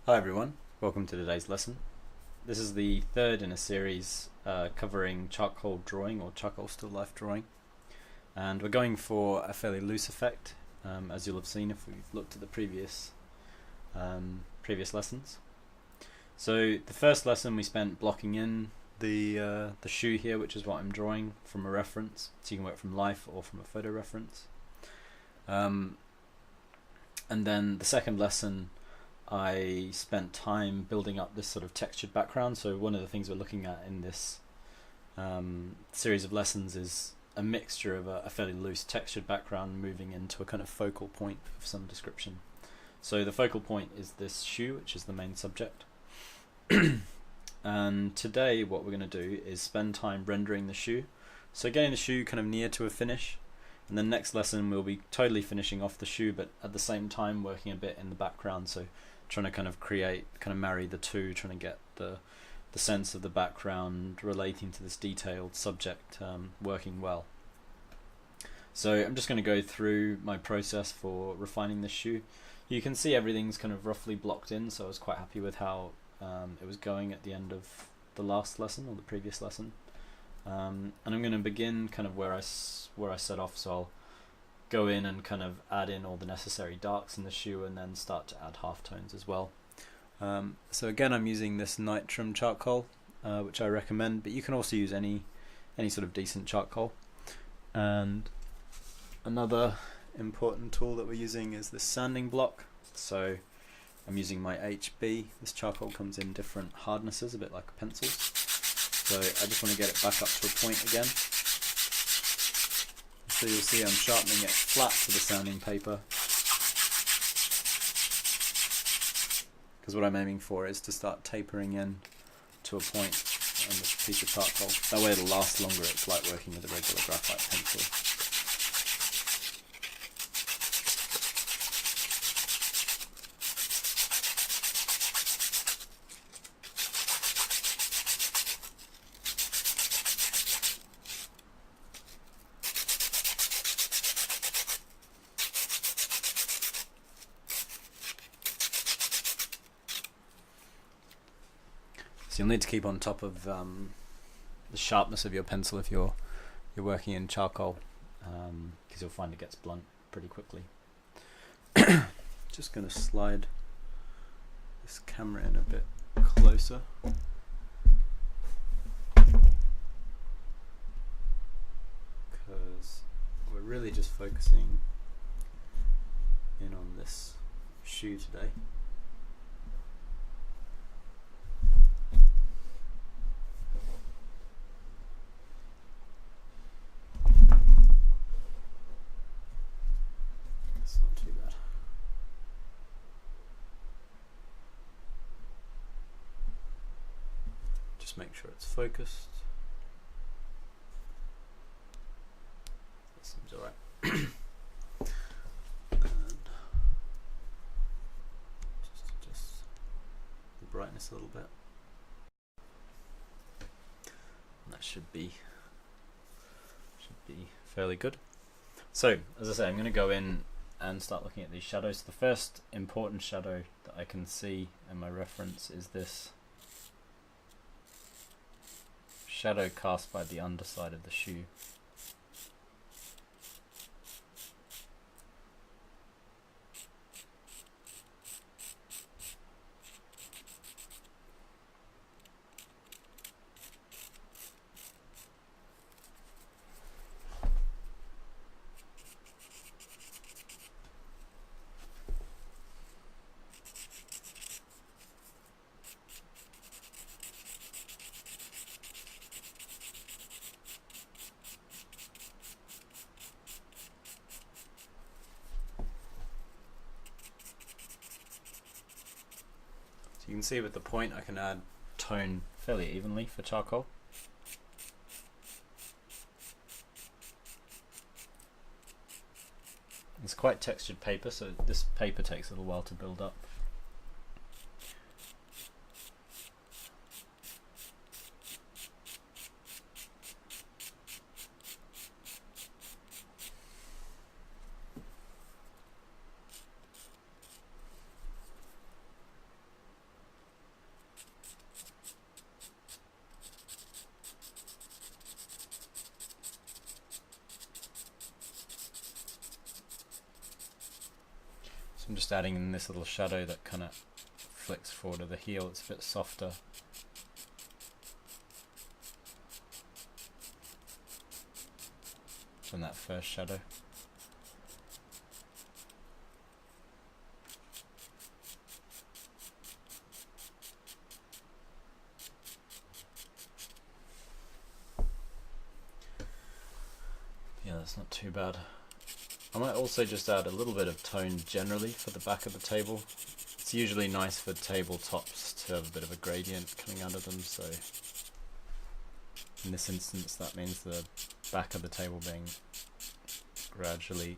Hi everyone, welcome to today's lesson. This is the third in a series covering charcoal drawing or charcoal still life drawing, and we're going for a fairly loose effect, as you'll have seen if we've looked at the previous lessons. So the first lesson we spent blocking in the shoe here, which is what I'm drawing from a reference, so you can work from life or from a photo reference. And then the second lesson I spent time building up this sort of textured background. So one of the things we're looking at in this series of lessons is a mixture of a fairly loose textured background moving into a kind of focal point of some description. So the focal point is this shoe, which is the main subject. And today what we're going to do is spend time rendering the shoe. So getting the shoe kind of near to a finish. And then next lesson we'll be totally finishing off the shoe, but at the same time working a bit in the background. So trying to kind of marry the two, trying to get the sense of the background relating to this detailed subject working well. So I'm just going to go through my process for refining this shoe. You can see everything's kind of roughly blocked in, so I was quite happy with how it was going at the end of the last lesson or the previous lesson. And I'm going to begin kind of where I set off, so I'll go in and kind of add in all the necessary darks in the shoe and then start to add halftones as well. So again, I'm using this Nitrum charcoal, which I recommend, but you can also use any sort of decent charcoal. And another important tool that we're using is this sanding block. So I'm using my HB. This charcoal comes in different hardnesses, a bit like a pencil. So I just want to get it back up to a point again. So you'll see I'm sharpening it flat to the sanding paper, because what I'm aiming for is to start tapering in to a point on this piece of charcoal. That way it'll last longer. It's like working with a regular graphite pencil. So you'll need to keep on top of the sharpness of your pencil if you're working in charcoal, because you'll find it gets blunt pretty quickly. Just going to slide this camera in a bit closer. Because we're really just focusing in on this shoe today. Make sure it's focused. That seems alright. And just adjust the brightness a little bit. And that should be fairly good. So, as I say, I'm going to go in and start looking at these shadows. The first important shadow that I can see in my reference is this shadow cast by the underside of the shoe. You can see with the point I can add tone fairly evenly for charcoal. It's quite textured paper, so this paper takes a little while to build up. I'm just adding in this little shadow that kind of flicks forward of the heel. It's a bit softer. Than that first shadow. Yeah, that's not too bad. I might also just add a little bit of tone generally for the back of the table. It's usually nice for tabletops to have a bit of a gradient coming out of them, so in this instance that means the back of the table being gradually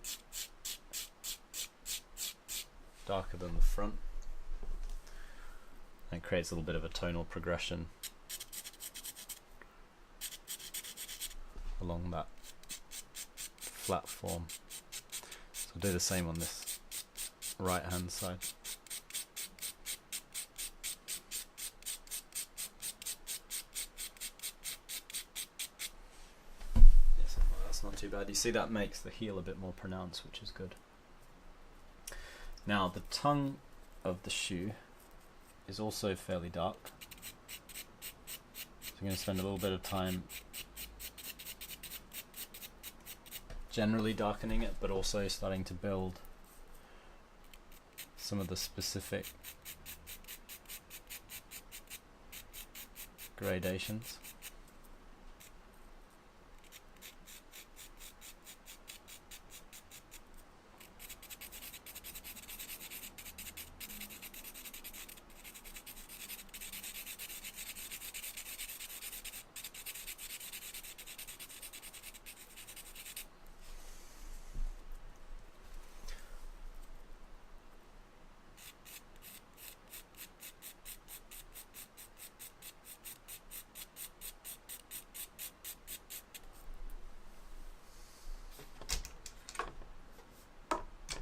darker than the front. And it creates a little bit of a tonal progression along that flat form. So I'll do the same on this right hand side. That's not too bad. You see, that makes the heel a bit more pronounced, which is good. Now the tongue of the shoe is also fairly dark, so I'm going to spend a little bit of time generally darkening it, but also starting to build some of the specific gradations.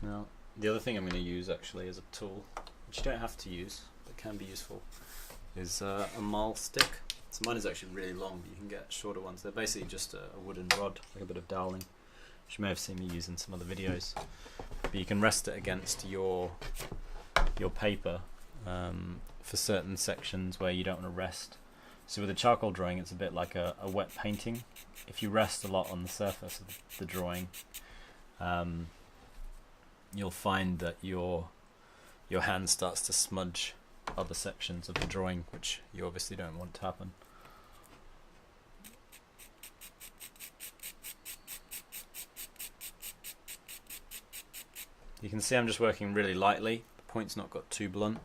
Now, the other thing I'm going to use actually as a tool, which you don't have to use, but can be useful, is a maul stick. So mine is actually really long, but you can get shorter ones. They're basically just a wooden rod, like a bit of doweling, which you may have seen me use in some other videos. But you can rest it against your paper for certain sections where you don't want to rest. So with a charcoal drawing, it's a bit like a wet painting. If you rest a lot on the surface of the drawing, you'll find that your hand starts to smudge other sections of the drawing, which you obviously don't want to happen. You can see I'm just working really lightly. The point's not got too blunt.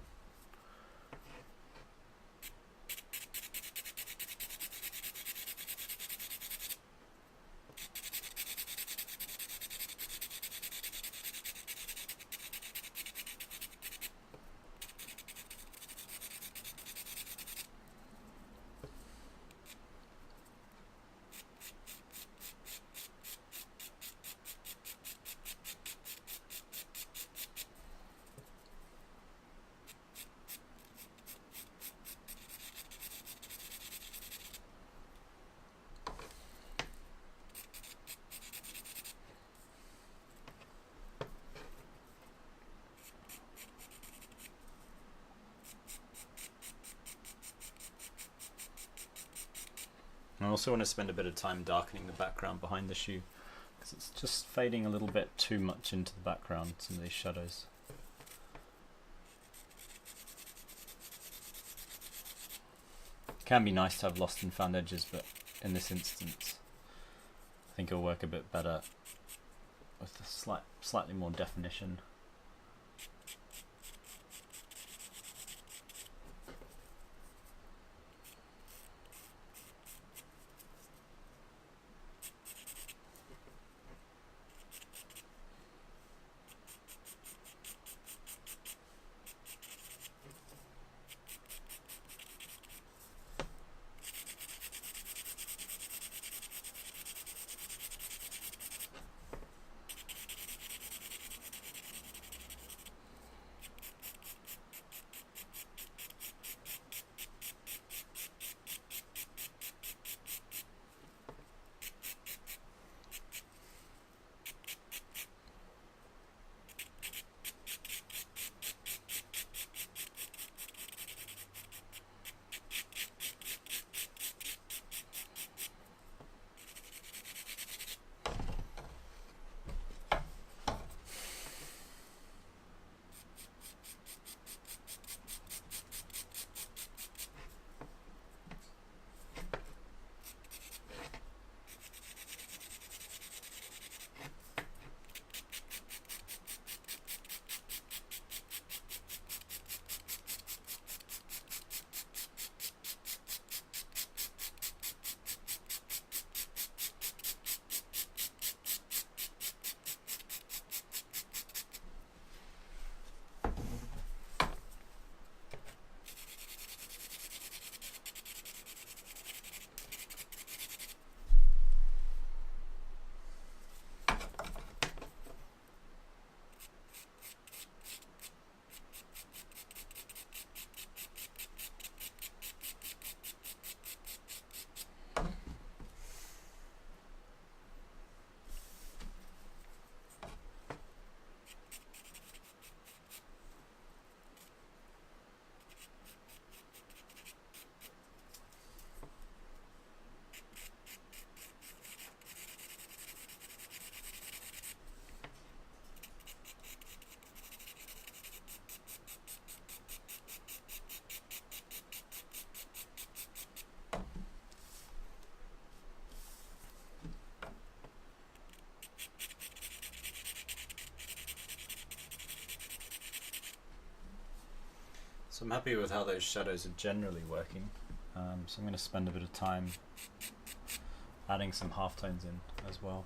I also want to spend a bit of time darkening the background behind the shoe, because it's just fading a little bit too much into the background, some of these shadows. It can be nice to have lost and found edges, but in this instance I think it'll work a bit better with a slightly more definition. So I'm happy with how those shadows are generally working. So I'm going to spend a bit of time adding some halftones in as well.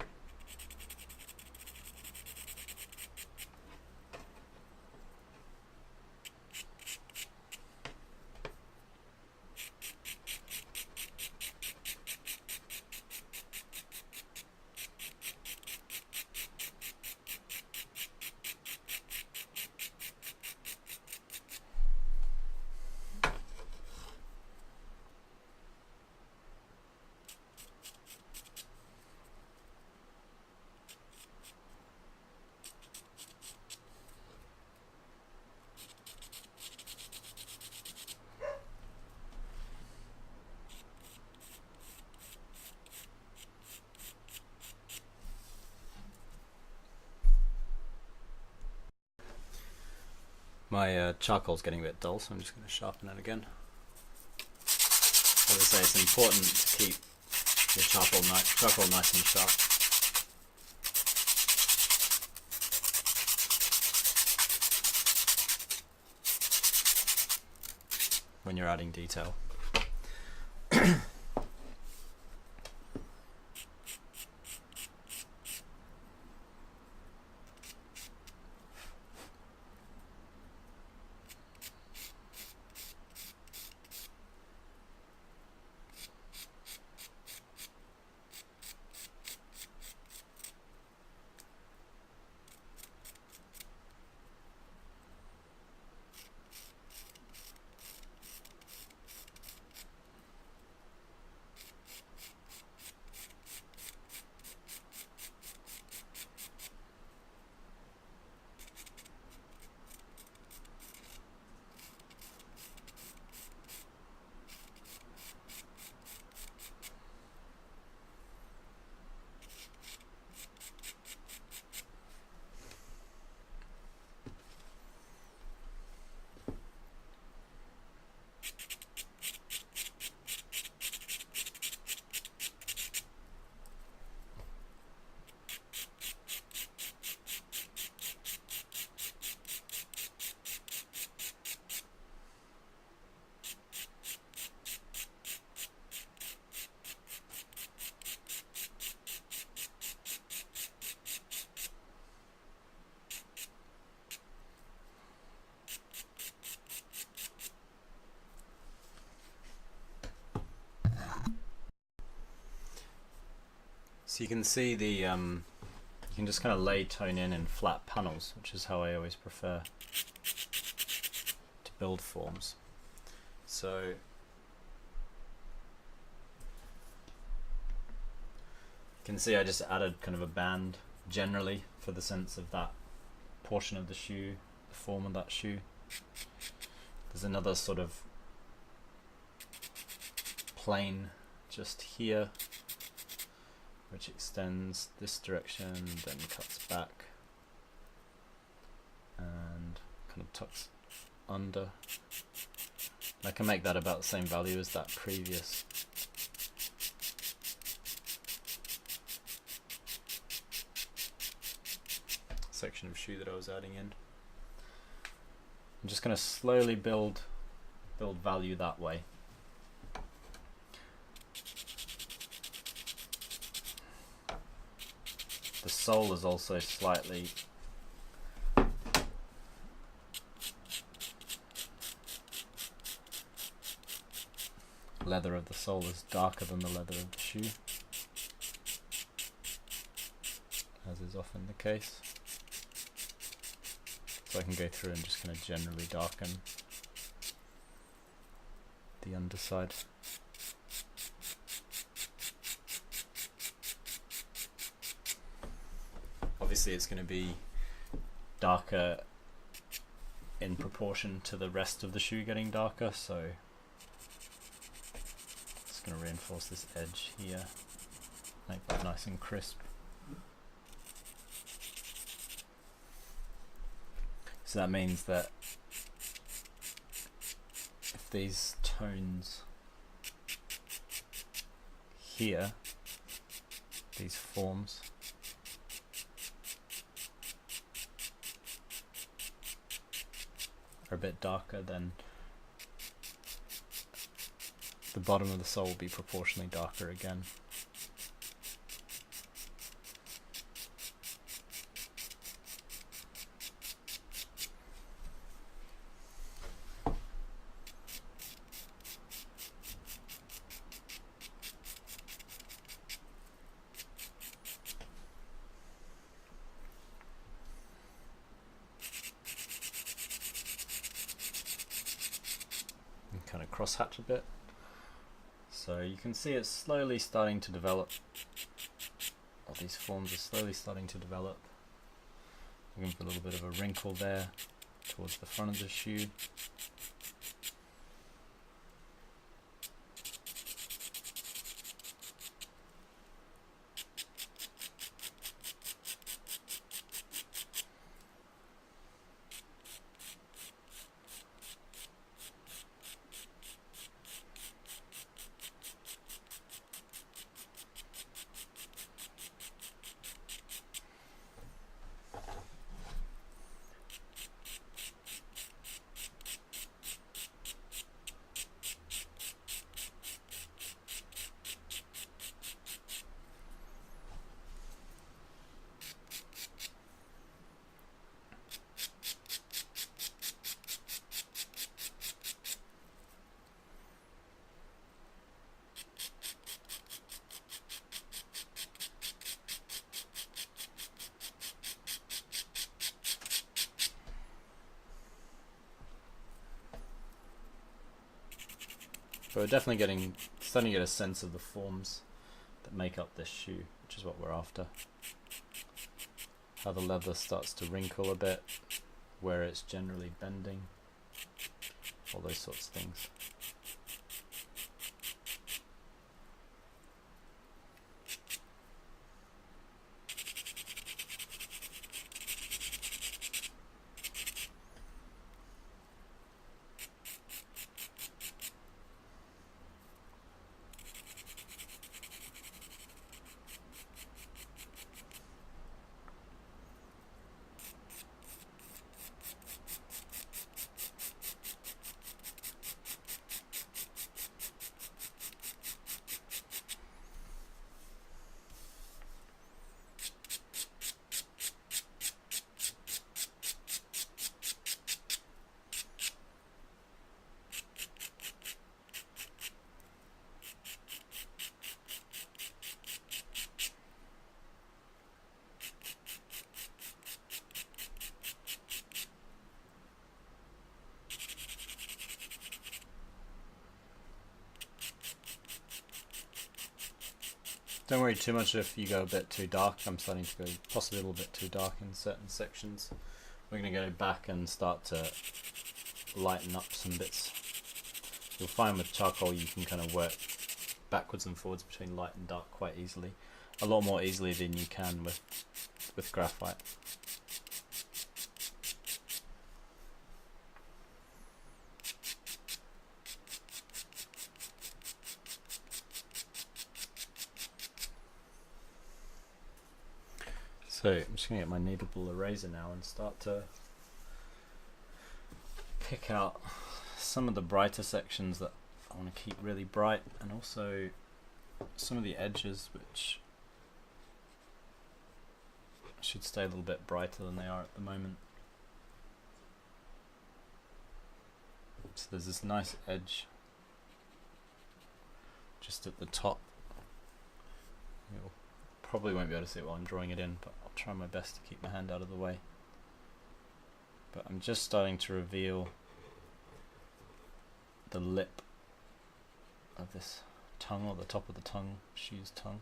My charcoal's getting a bit dull, so I'm just going to sharpen it again. As I say, it's important to keep your charcoal nice and sharp. When you're adding detail. So you can see the, you can just kind of lay tone in flat panels, which is how I always prefer to build forms. So you can see I just added kind of a band generally for the sense of that portion of the shoe, the form of that shoe. There's another sort of plane just here, which extends this direction, then cuts back and kind of tucks under. I can make that about the same value as that previous section of shoe that I was adding in. I'm just going to slowly build value that way. The sole is also slightly leather of the sole is darker than the leather of the shoe, as is often the case. So I can go through and just kind of generally darken the underside. Obviously it's going to be darker in proportion to the rest of the shoe getting darker, so it's going to reinforce this edge here, make that nice and crisp. So that means that if these tones here, these forms, are a bit darker, then the bottom of the sole will be proportionally darker again. Kind of cross hatch a bit, so you can see it's slowly starting to develop. All these forms are slowly starting to develop. Looking for a little bit of a wrinkle there towards the front of the shoe. But we're definitely starting to get a sense of the forms that make up this shoe, which is what we're after. How the leather starts to wrinkle a bit, where it's generally bending, all those sorts of things. Don't worry too much if you go a bit too dark. I'm starting to go possibly a little bit too dark in certain sections. We're going to go back and start to lighten up some bits. You'll find with charcoal you can kind of work backwards and forwards between light and dark quite easily. A lot more easily than you can with graphite. So I'm just going to get my kneadable eraser now and start to pick out some of the brighter sections that I want to keep really bright, and also some of the edges which should stay a little bit brighter than they are at the moment. So there's this nice edge just at the top. You'll probably won't be able to see it while I'm drawing it in, but I'll try my best to keep my hand out of the way. But I'm just starting to reveal the lip of this tongue, or the top of the tongue, shoe's tongue.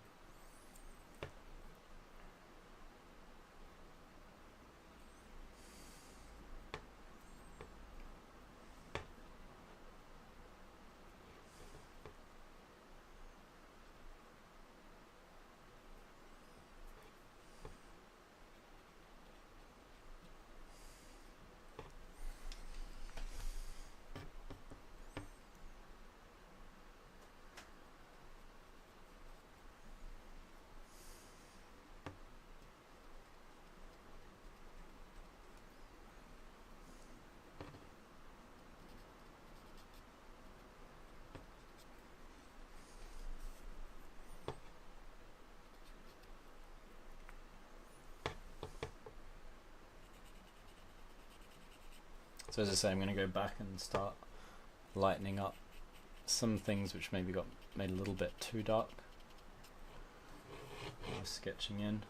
So as I say, I'm going to go back and start lightening up some things which maybe got made a little bit too dark. Sketching in.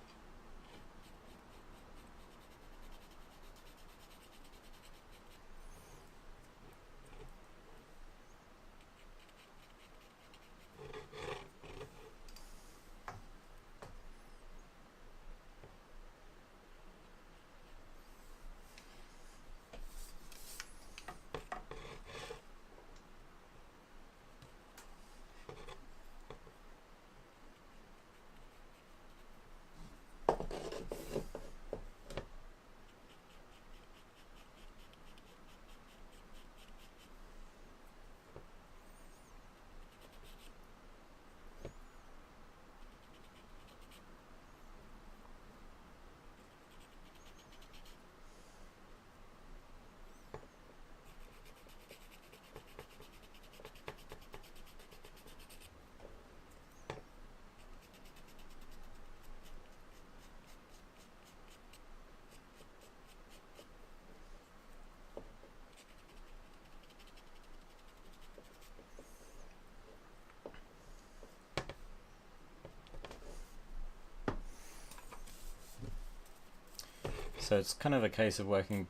So it's kind of a case of working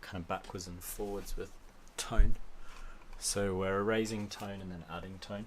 kind of backwards and forwards with tone. So we're erasing tone and then adding tone.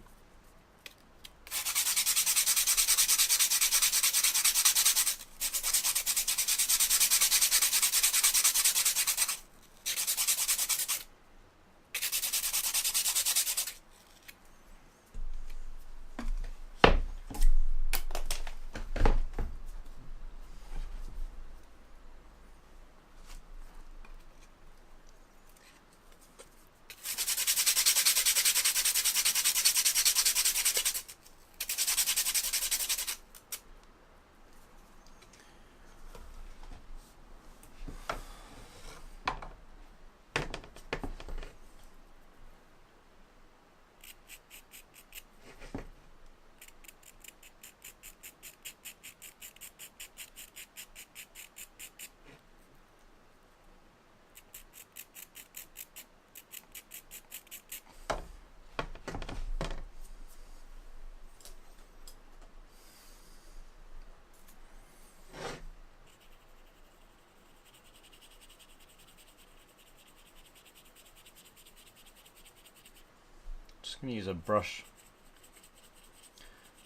Just going to use a brush,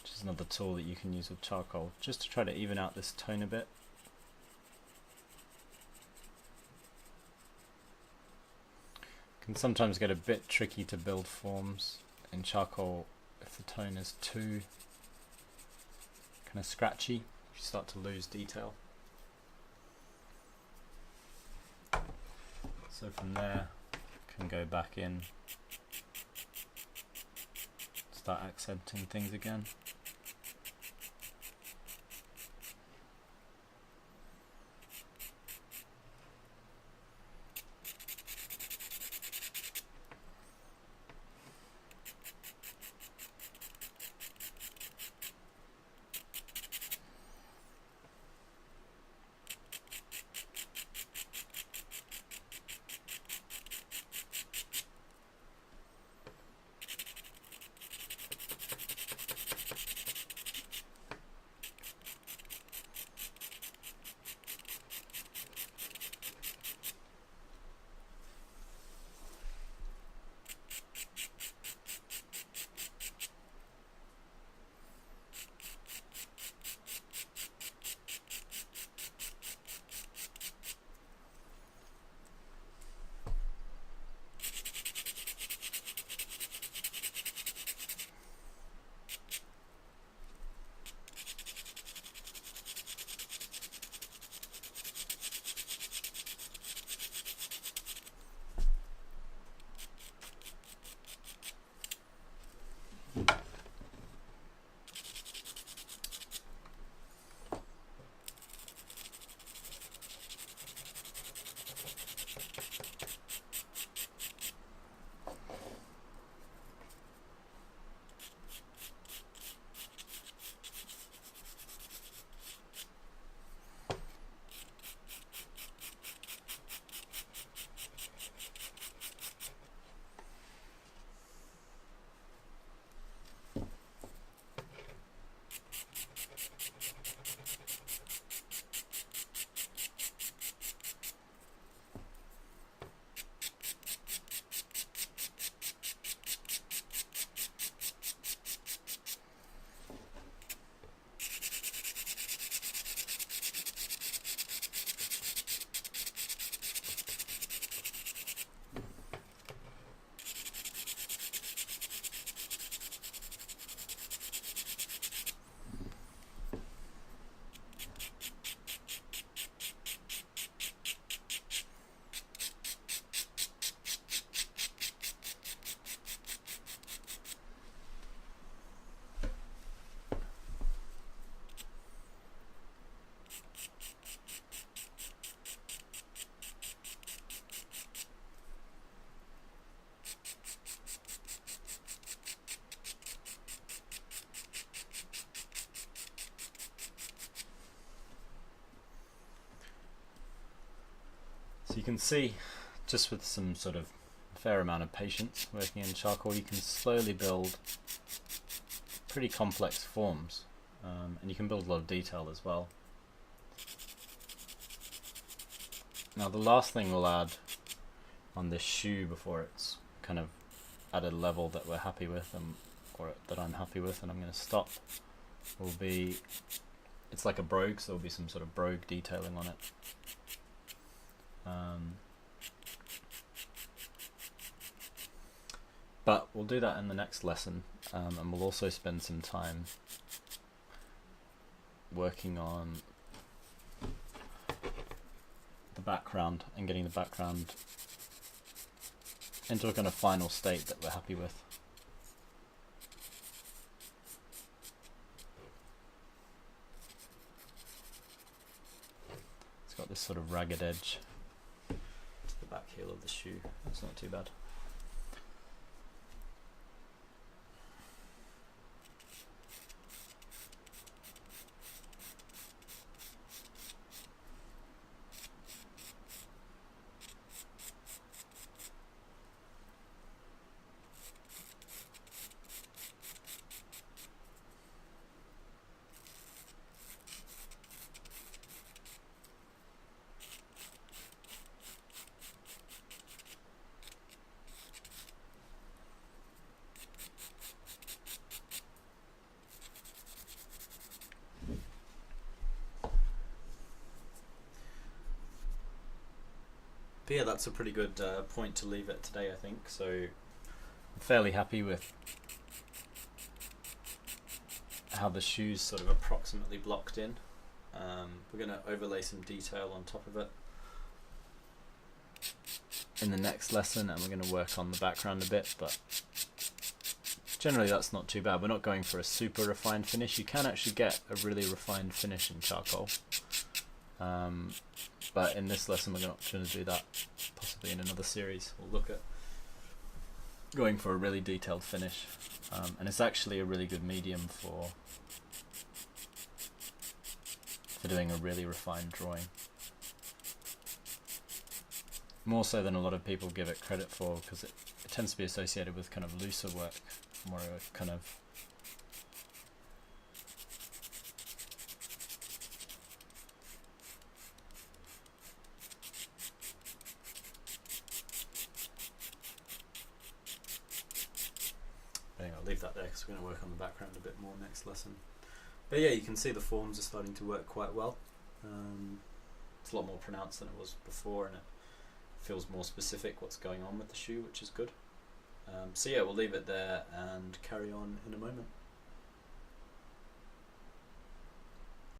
which is another tool that you can use with charcoal, just to try to even out this tone a bit. Can sometimes get a bit tricky to build forms in charcoal if the tone is too kind of scratchy. You start to lose detail. So from there, can go back in, start accenting things again. you can see, just with some sort of fair amount of patience working in charcoal, you can slowly build pretty complex forms, and you can build a lot of detail as well. Now the last thing we'll add on this shoe before it's kind of at a level that we're happy with, or that I'm happy with, and I'm going to stop, will be, it's like a brogue, so there'll be some sort of brogue detailing on it. But we'll do that in the next lesson, and we'll also spend some time working on the background and getting the background into a kind of final state that we're happy with. It's got this sort of ragged edge to the back heel of the shoe. That's not too bad. But yeah, that's a pretty good point to leave it today, I think. So I'm fairly happy with how the shoe's sort of approximately blocked in. We're going to overlay some detail on top of it in the next lesson, and we're going to work on the background a bit, but generally that's not too bad. We're not going for a super refined finish. You can actually get a really refined finish in charcoal. But in this lesson we're not going to do that. Possibly in another series we'll look at going for a really detailed finish, and it's actually a really good medium for doing a really refined drawing. More so than a lot of people give it credit for, because it tends to be associated with kind of looser work, more kind of anyway, I'll leave that there because we're going to work on the background a bit more next lesson. But yeah, you can see the forms are starting to work quite well. It's a lot more pronounced than it was before, and it feels more specific what's going on with the shoe, which is good. So yeah, we'll leave it there and carry on in a moment.